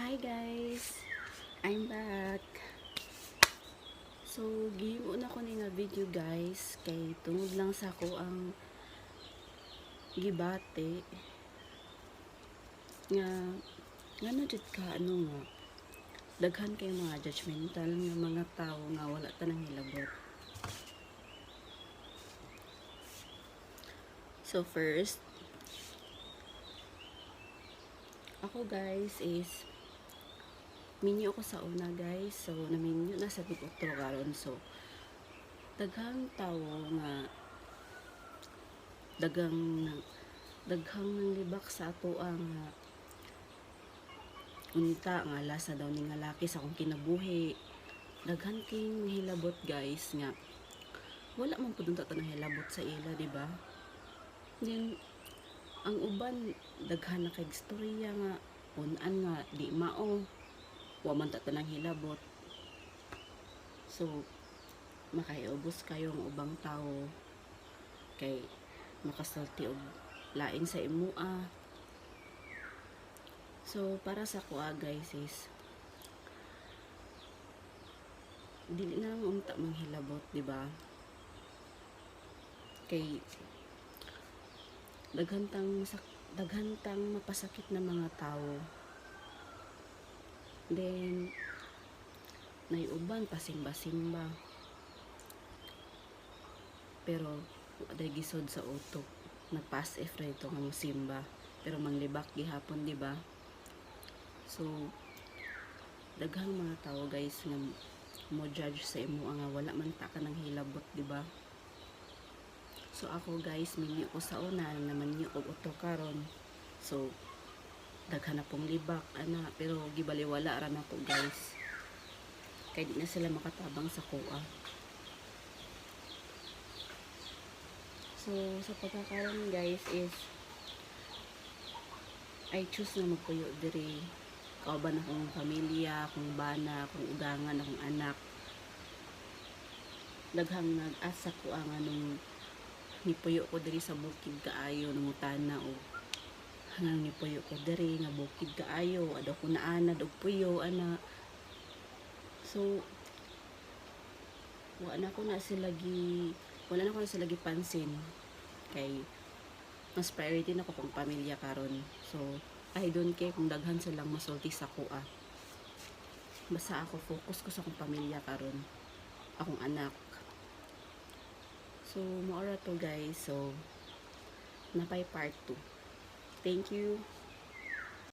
Hi guys! I'm back. So, gihimo na ko ni nga video guys kay tungod lang sa ko ang gibate nga ngano jud ka ano nga daghan kay mga judgmental nga mga tao nga wala ta nang hilabot. So first, ako guys is minyo ako sa una guys. So naminyo na sa big-otro karon. So daghang tao nga daghang nanglibak sa ato ang unta nga lasa daw ni nga laki sa akong kinabuhi. Daghan king hilabot guys nga wala man pud unta tanang hilabot sa ila, di ba? Then ang uban daghan na kay istorya nga unan nga di mao wa man ta tanang hilabot. So makaiubos kayo ang ubang tao kay makasulti og lain sa imua. So para sa kuha guys is dili na lang unta manghilabot, di ba? Kay daghan tang mapasakit na mga tao. Then naiuban pasimba-simba pero waday gisod sa utok nagpas efreto nga mosimba pero manglibak gihapon, di ba? So daghang mga tao guys nga mo judge sa imo nga wala man ta ka nang hilabot, di ba? So ako guys minyo ko sa una naman nyo og utro karon. So daghan na pong libak ana pero gibaliwala ra nako guys kay di na sila makatabang sa kuha. So sa pagkakaroon guys is I choose na magpuyo diri kauban akong pamilya, akong bana, akong ugangan, akong anak. Daghang nag-asa ko ang anong nipuyo ko diri sa bukid kaayo nangutana o hangang nipuyo ko diri nga bukid kaayo ado ko naanad og puyo ana. So wala na ko na sila pansin kay mas priority na ko kung pamilya karon. So I don't care kung daghan silang masulti sa kuha, basta ako focus ko sa akong pamilya karon, akong anak. So, maura to guys. So, napay part 2. Thank you.